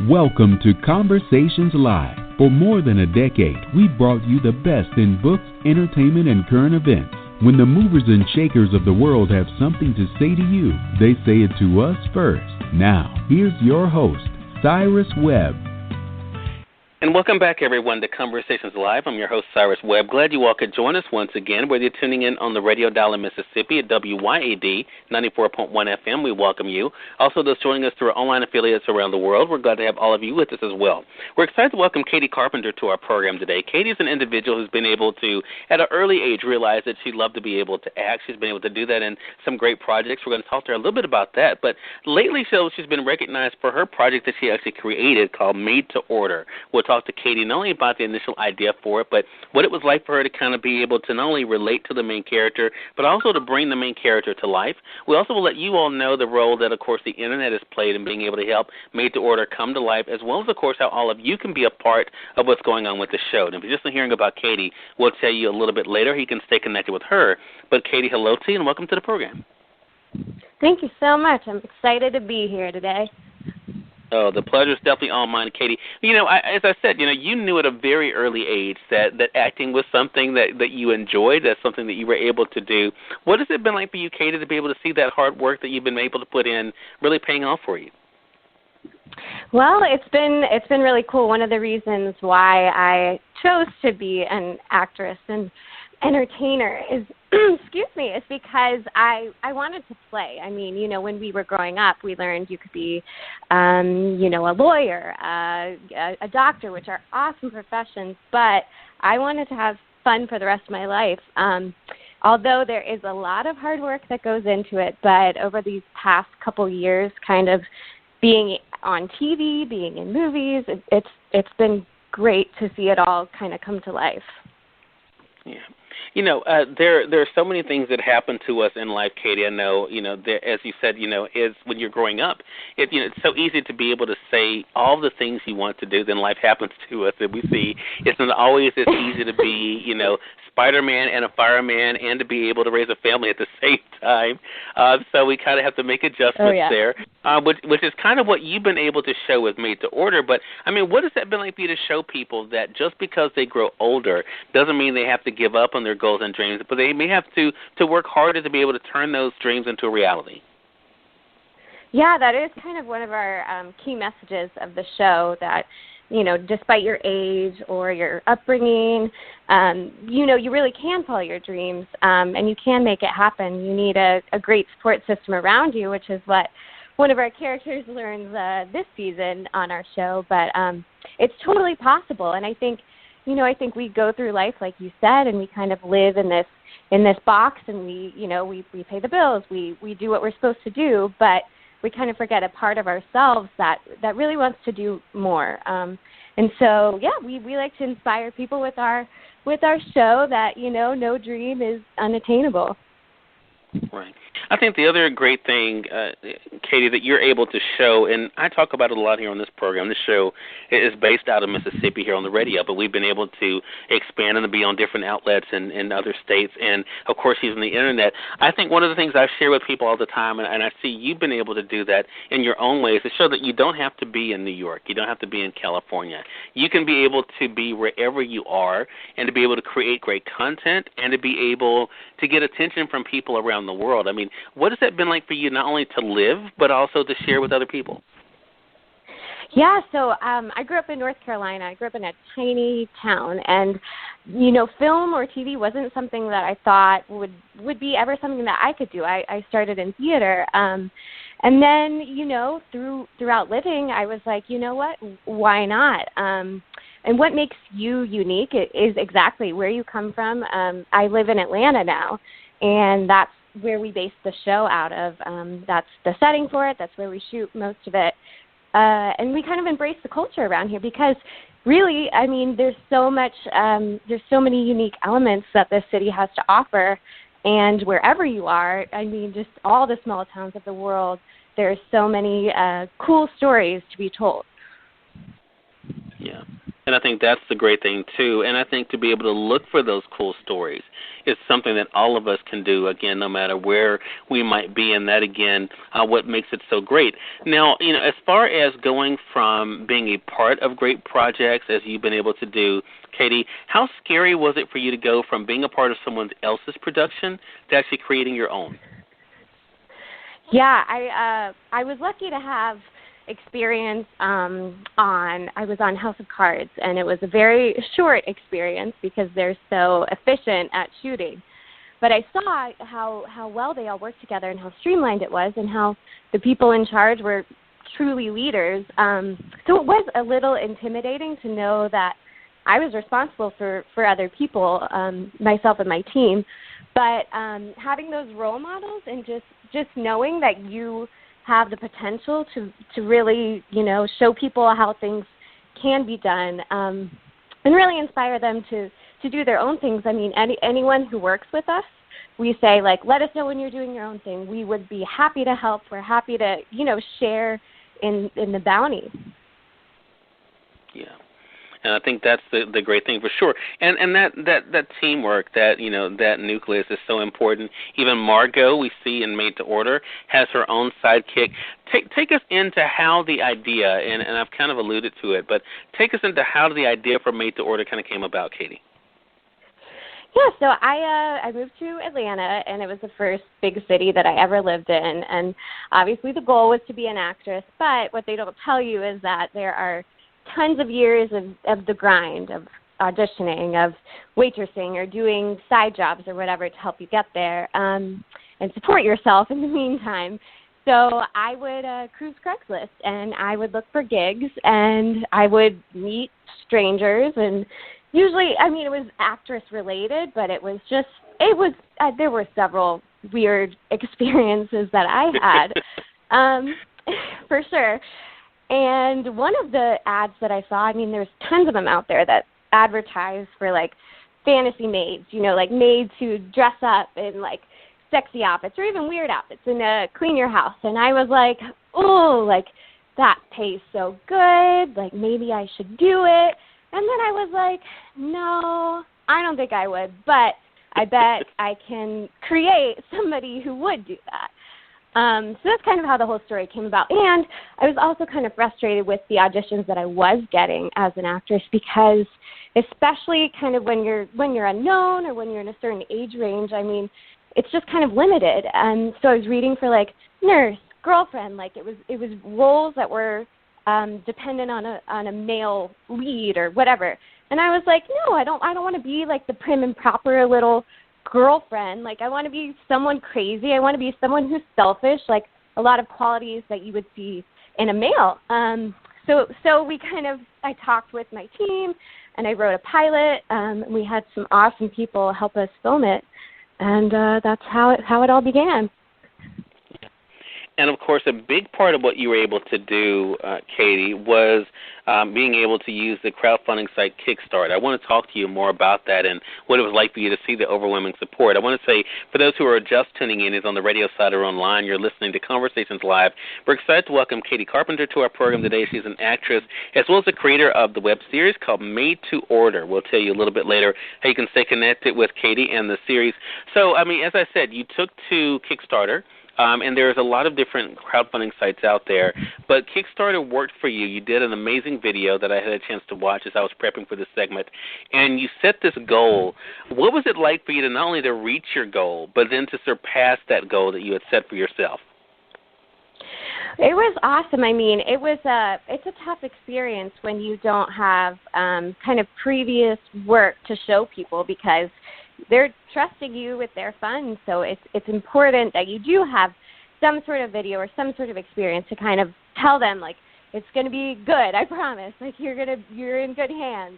Welcome to Conversations Live. For more than a decade, we've brought you the best in books, entertainment, and current events. When the movers and shakers of the world have something to say to you, they say it to us first. Now, here's your host, Cyrus Webb. And welcome back, everyone, to Conversations Live. I'm your host, Cyrus Webb. Glad you all could join us once again. Whether you're tuning in on the radio dial in Mississippi at WYAD 94.1 FM, we welcome you. Also, those joining us through our online affiliates around the world, we're glad to have all of you with us as well. We're excited to welcome Katie Carpenter to our program today. Katie is an individual who's been able to, at an early age, realize that she'd love to be able to act. She's been able to do that in some great projects. We're going to talk to her a little bit about that. But lately, she's been recognized for her project that she actually created called Made to Order. We'll talk to Katie not only about the initial idea for it, but what it was like for her to kind of be able to not only relate to the main character, but also to bring the main character to life. We also will let you all know the role that, of course, the Internet has played in being able to help Made to Order come to life, as well as, of course, how all of you can be a part of what's going on with the show. And if you're just hearing about Katie, we'll tell you a little bit later. You can stay connected with her. But, Katie, hello to you, and welcome to the program. Thank you so much. I'm excited to be here today. Oh, the pleasure is definitely all mine, Katie. You know, as I said, you knew at a very early age that acting was something that you enjoyed, that's something that you were able to do. What has it been like for you, Katie, to be able to see that hard work that you've been able to put in really paying off for you? Well, it's been really cool. One of the reasons why I chose to be an actress and entertainer is is because I wanted to play. I mean, when we were growing up, we learned you could be, a lawyer, a doctor, which are awesome professions, but I wanted to have fun for the rest of my life. Although there is a lot of hard work that goes into it, but over these past couple years, kind of being on TV, being in movies, it's been great to see it all kind of come to life. Yeah. There are so many things that happen to us in life, Katie. I know, as you said, is when you're growing up, it's so easy to be able to say all the things you want to do. Then life happens to us, and we see it's not always as easy to be, Spider-Man and a fireman, and to be able to raise a family at the same time. So we kind of have to make adjustments there, which is kind of what you've been able to show with Made to Order. But, I mean, what has that been like for you to show people that just because they grow older doesn't mean they have to give up on their goals and dreams, but they may have to work harder to be able to turn those dreams into a reality? Yeah, that is kind of one of our key messages of the show, that despite your age or your upbringing, you really can follow your dreams, and you can make it happen. You need a great support system around you, which is what one of our characters learns this season on our show. But it's totally possible, and I think we go through life, like you said, and we kind of live in this box, and we pay the bills, we do what we're supposed to do, but we kind of forget a part of ourselves that really wants to do more. And so, we like to inspire people with our show that, no dream is unattainable. Right. I think the other great thing, Katie, that you're able to show, and I talk about it a lot here on this program, this show is based out of Mississippi here on the radio, but we've been able to expand and to be on different outlets in other states, and, of course, using the Internet. I think one of the things I share with people all the time, and I see you've been able to do that in your own ways, to show that you don't have to be in New York. You don't have to be in California. You can be able to be wherever you are, and to be able to create great content, and to be able to get attention from people around the world. I mean, what has that been like for you, not only to live, but also to share with other people? Yeah, so I grew up in North Carolina. I grew up in a tiny town, and, film or TV wasn't something that I thought would be ever something that I could do. I started in theater, and then, throughout living, I was like, you know what, why not? And what makes you unique is exactly where you come from. I live in Atlanta now, and that's where we base the show out of. That's the setting for it. That's where we shoot most of it. And we kind of embrace the culture around here because really, I mean, there's so many unique elements that this city has to offer. And wherever you are, I mean, just all the small towns of the world, there's so many cool stories to be told. Yeah. And I think that's the great thing, too. And I think to be able to look for those cool stories is something that all of us can do, again, no matter where we might be. And that, again, what makes it so great. Now, as far as going from being a part of great projects, as you've been able to do, Katie, how scary was it for you to go from being a part of someone else's production to actually creating your own? Yeah, I was lucky to have experience I was on House of Cards, and it was a very short experience because they're so efficient at shooting. But I saw how well they all worked together and how streamlined it was and how the people in charge were truly leaders. So it was a little intimidating to know that I was responsible for other people, myself and my team. But having those role models and just knowing that you have the potential to really, show people how things can be done, and really inspire them to do their own things. I mean, anyone who works with us, we say, let us know when you're doing your own thing. We would be happy to help. We're happy to, share in the bounty. Yeah. And I think that's the great thing for sure. And that teamwork, that nucleus is so important. Even Margo, we see in Made to Order, has her own sidekick. Take us into how the idea, and I've kind of alluded to it, but take us into how the idea for Made to Order kind of came about, Katie. Yeah, so I moved to Atlanta, and it was the first big city that I ever lived in. And obviously the goal was to be an actress, but what they don't tell you is that there are tons of years of the grind, of auditioning, of waitressing or doing side jobs or whatever to help you get there, and support yourself in the meantime. So I would cruise Craigslist, and I would look for gigs, and I would meet strangers, and usually, it was actress related, but there were several weird experiences that I had, for sure. And one of the ads that I saw, there's tons of them out there that advertise for, fantasy maids, maids who dress up in, sexy outfits or even weird outfits and clean your house. And I was like, oh, that pays so good. Maybe I should do it. And then I was like, no, I don't think I would. But I bet I can create somebody who would do that. So that's kind of how the whole story came about. And I was also kind of frustrated with the auditions that I was getting as an actress because especially kind of when you're unknown or when you're in a certain age range, it's just kind of limited. And so I was reading for nurse, girlfriend, it was roles that were dependent on a male lead or whatever. And I was like, no, I don't want to be the prim and proper little girlfriend. I want to be someone crazy. I want to be someone who's selfish, a lot of qualities that you would see in a male. So I talked with my team, and I wrote a pilot. We had some awesome people help us film it, and that's how it all began. And, of course, a big part of what you were able to do, Katie, was being able to use the crowdfunding site Kickstarter. I want to talk to you more about that and what it was like for you to see the overwhelming support. I want to say, for those who are just tuning in, either on the radio side or online, you're listening to Conversations Live. We're excited to welcome Katie Carpenter to our program today. She's an actress as well as the creator of the web series called Made to Order. We'll tell you a little bit later how you can stay connected with Katie and the series. So, as I said, you took to Kickstarter. And there's a lot of different crowdfunding sites out there, but Kickstarter worked for you. You did an amazing video that I had a chance to watch as I was prepping for this segment, and you set this goal. What was it like for you to not only to reach your goal, but then to surpass that goal that you had set for yourself? It was awesome. It's a tough experience when you don't have kind of previous work to show people because they're trusting you with their funds. So it's important that you do have some sort of video or some sort of experience to kind of tell them it's going to be good. I promise. You're in good hands.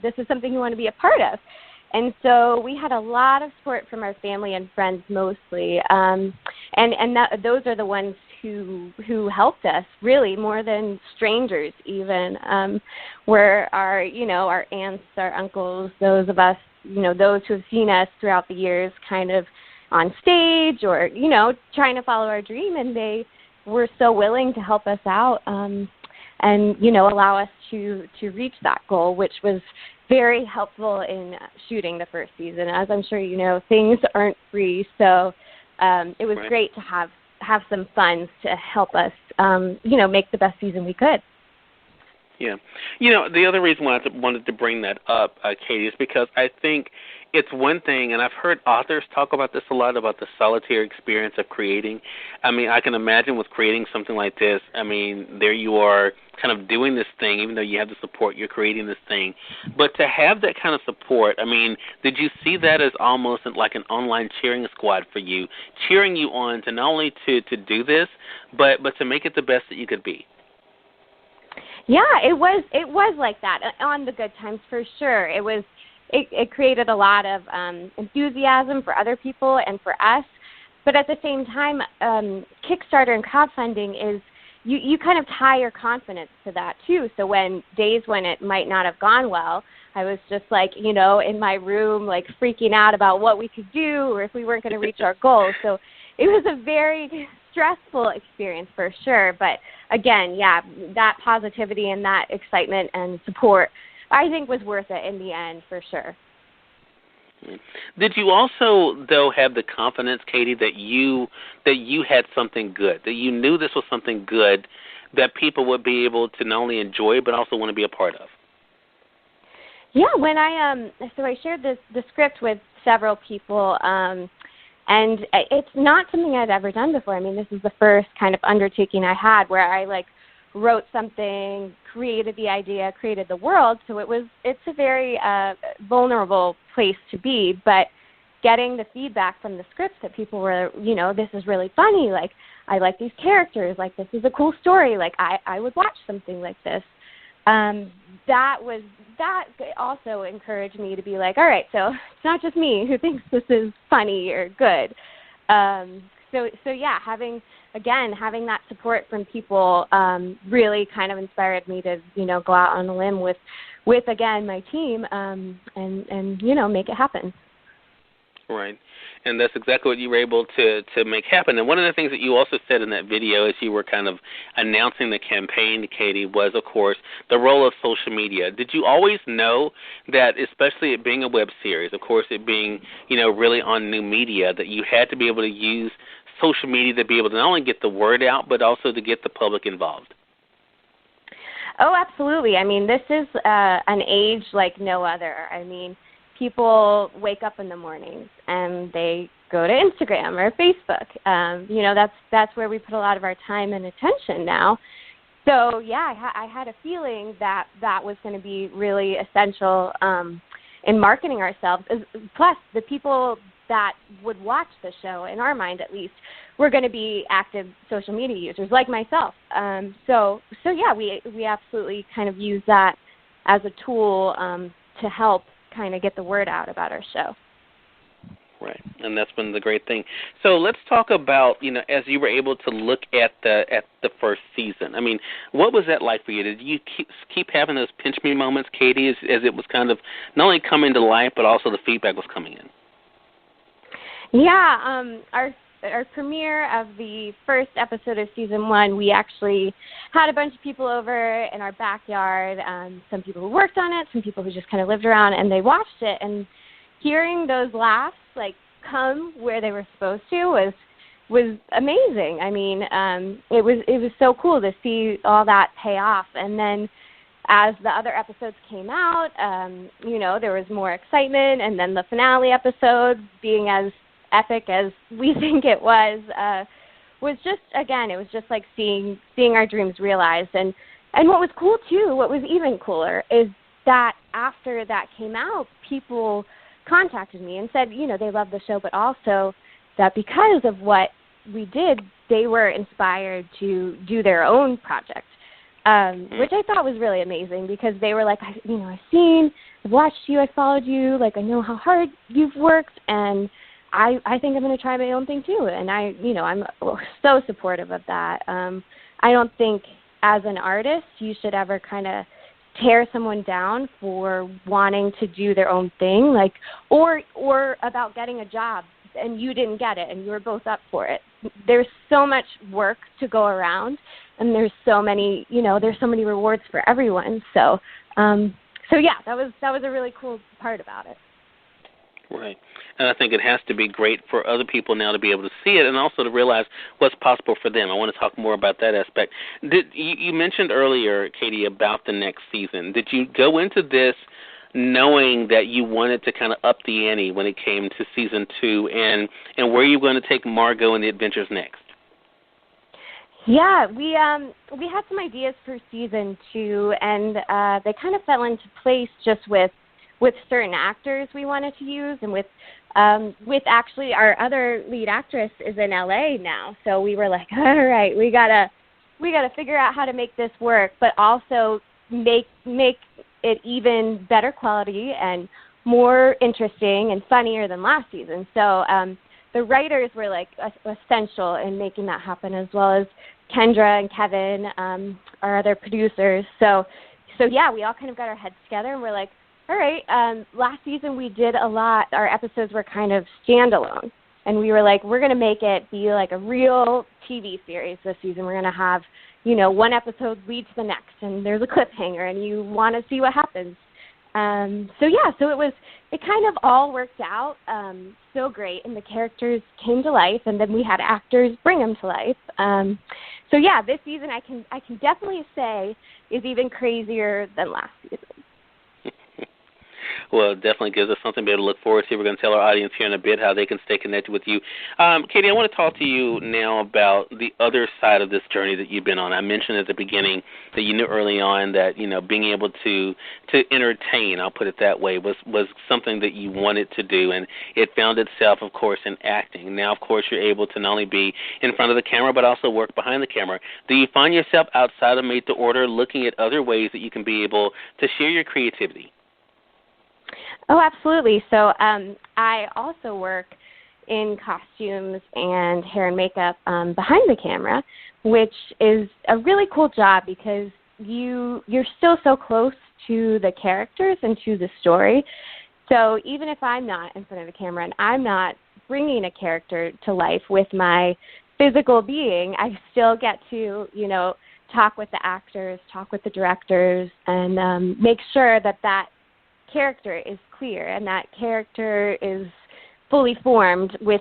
This is something you want to be a part of. And so we had a lot of support from our family and friends mostly, those are the ones who helped us really more than strangers even. Were our aunts, our uncles, those of us, those who have seen us throughout the years kind of on stage or trying to follow our dream, and they were so willing to help us out. And and allow us to reach that goal, which was very helpful in shooting the first season. As I'm sure you know, things aren't free, so it was great to have some funds to help us, make the best season we could. Yeah. The other reason why I wanted to bring that up, Katie, is because I think it's one thing, and I've heard authors talk about this a lot, about the solitary experience of creating. I mean, I can imagine with creating something like this, I mean, there you are kind of doing this thing, even though you have the support, you're creating this thing. But to have that kind of support, I mean, did you see that as almost like an online cheering squad for you, cheering you on to not only to do this, but to make it the best that you could be? Yeah, it was like that on the good times for sure. It created a lot of enthusiasm for other people and for us, but at the same time, Kickstarter and crowdfunding is you kind of tie your confidence to that too. So days when it might not have gone well, I was just like, in my room, like freaking out about what we could do or if we weren't going to reach our goals. So it was a very stressful experience for sure. But again, yeah, that positivity and that excitement and support, I think, was worth it in the end for sure. Did you also, though, have the confidence, Katie, that you had something good, that you knew this was something good that people would be able to not only enjoy but also want to be a part of? Yeah, when I shared the script with several people, and it's not something I'd ever done before. I mean, this is the first kind of undertaking I had where I wrote something, created the idea, created the world. So it's a very vulnerable place to be. But getting the feedback from the scripts that people were, this is really funny. Like, I like these characters. Like, this is a cool story. Like, I would watch something like this. That also encouraged me to be like, all right, so it's not just me who thinks this is funny or good. So yeah, having that support from people really kind of inspired me to, go out on a limb with again, my team and make it happen. Right. And that's exactly what you were able to make happen. And one of the things that you also said in that video as you were kind of announcing the campaign, Katie, was, of course, the role of social media. Did you always know that, especially it being a web series, of course, it being, really on new media, that you had to be able to use social media to be able to not only get the word out, but also to get the public involved? Oh, absolutely. I mean, this is an age like no other. I mean, people wake up in the mornings and they go to Instagram or Facebook. That's where we put a lot of our time and attention now. So, yeah, I had a feeling that was going to be really essential in marketing ourselves. Plus, the people that would watch the show, in our mind at least, were going to be active social media users like myself. So yeah, we absolutely kind of use that as a tool to help kind of get the word out about our show. Right, and that's been the great thing. So let's talk about, as you were able to look at the first season. I mean, what was that like for you? Did you keep having those pinch me moments, Katie, as it was kind of not only coming to life, but also the feedback was coming in? Yeah, our premiere of the first episode of season 1, we actually had a bunch of people over in our backyard, some people who worked on it, some people who just kind of lived around, and they watched it. And hearing those laughs come where they were supposed to was amazing. I mean, it was so cool to see all that pay off. And then as the other episodes came out, there was more excitement, and then the finale episode, being as epic as we think it was just, again, it was just like seeing our dreams realized. And what was cool too, what was even cooler, is that after that came out, people contacted me and said, they loved the show, but also that because of what we did, they were inspired to do their own project, which I thought was really amazing, because they were like, I've watched you, I followed you, I know how hard you've worked, and I think I'm going to try my own thing too. And I'm so supportive of that. I don't think as an artist you should ever kind of tear someone down for wanting to do their own thing, or about getting a job and you didn't get it and you were both up for it. There's so much work to go around and there's so many rewards for everyone. So yeah, that was a really cool part about it. Right. And I think it has to be great for other people now to be able to see it and also to realize what's possible for them. I want to talk more about that aspect. You mentioned earlier, Katie, about the next season. Did you go into this knowing that you wanted to kind of up the ante when it came to season 2, and where you going to take Margo and the adventures next? Yeah, we had some ideas for season 2, and they kind of fell into place just with certain actors we wanted to use, and with actually our other lead actress is in LA now, so we were like, all right, we gotta figure out how to make this work, but also make it even better quality and more interesting and funnier than last season. So the writers were like essential in making that happen, as well as Kendra and Kevin, our other producers. So yeah, we all kind of got our heads together and we're like, all right, last season we did a lot. Our episodes were kind of standalone, and we were like, we're going to make it be like a real TV series this season. We're going to have, one episode lead to the next, and there's a cliffhanger, and you want to see what happens. So it kind of all worked out so great, and the characters came to life, and then we had actors bring them to life. So yeah, this season I can definitely say is even crazier than last season. Well, it definitely gives us something to be able to look forward to. We're going to tell our audience here in a bit how they can stay connected with you. Katie, I want to talk to you now about the other side of this journey that you've been on. I mentioned at the beginning that you knew early on that, being able to entertain, I'll put it that way, was something that you wanted to do, and it found itself, of course, in acting. Now, of course, you're able to not only be in front of the camera but also work behind the camera. Do you find yourself outside of Made to Order looking at other ways that you can be able to share your creativity? Oh, absolutely. So I also work in costumes and hair and makeup behind the camera, which is a really cool job because you're still so close to the characters and to the story. So even if I'm not in front of the camera and I'm not bringing a character to life with my physical being, I still get to, talk with the actors, talk with the directors, and make sure that character is clear and that character is fully formed with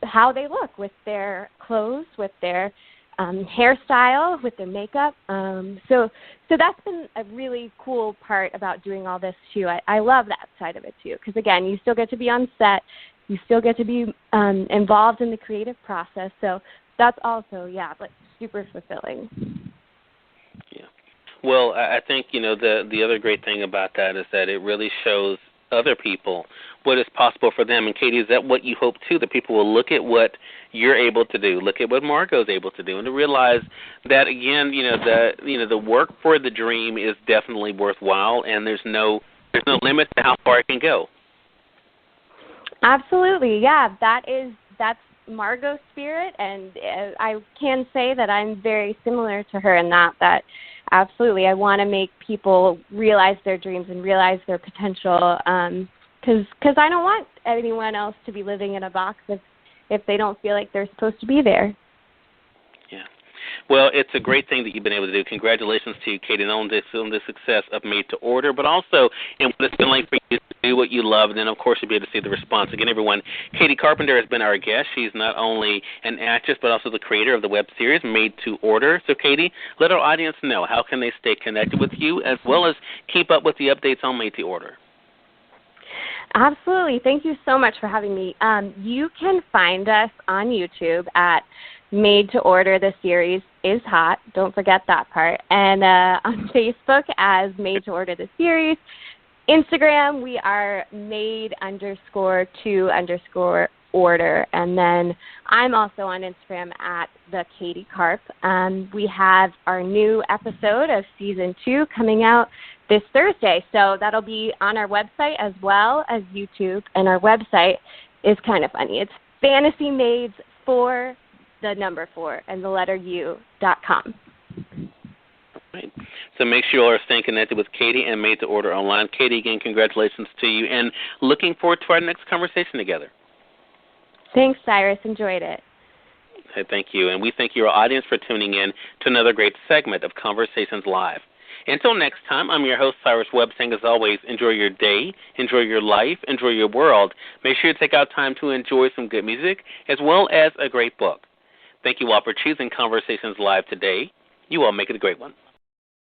how they look, with their clothes, with their hairstyle, with their makeup. So that's been a really cool part about doing all this too. I love that side of it too, because again, you still get to be on set, you still get to be involved in the creative process. So that's also super fulfilling. Yeah. Well, I think, the other great thing about that is that it really shows other people what is possible for them. And, Katie, is that what you hope, too, that people will look at what you're able to do, look at what Margo's able to do, and to realize that, again, the work for the dream is definitely worthwhile, and there's no limit to how far it can go. Absolutely, yeah. That's Margo's spirit, and I can say that I'm very similar to her in that absolutely I want to make people realize their dreams and realize their potential, because I don't want anyone else to be living in a box if they don't feel like they're supposed to be there. Yeah. Well, it's a great thing that you've been able to do. Congratulations to you, Katie, on the success of Made to Order, but also in what it's been like for you to do what you love, and then, of course, you'll be able to see the response. Again, everyone, Katie Carpenter has been our guest. She's not only an actress, but also the creator of the web series Made to Order. So, Katie, let our audience know how can they stay connected with you, as well as keep up with the updates on Made to Order. Absolutely. Thank you so much for having me. You can find us on YouTube at Made to Order. The series is hot. Don't forget that part. And on Facebook as Made to Order the series. Instagram, we are made_to_order. And then I'm also on Instagram at the Katie Carp. We have our new episode of Season 2 coming out this Thursday. So that'll be on our website as well as YouTube. And our website is kind of funny. It's fantasymaids4 the number 4 and the letter U.com. Right. So make sure you are staying connected with Katie and Made to Order Online. Katie, again, congratulations to you, and looking forward to our next conversation together. Thanks, Cyrus. Enjoyed it. Hey, thank you. And we thank your audience for tuning in to another great segment of Conversations Live. Until next time, I'm your host, Cyrus Webb, saying as always, enjoy your day, enjoy your life, enjoy your world. Make sure you take out time to enjoy some good music as well as a great book. Thank you all for choosing Conversations Live today. You all make it a great one.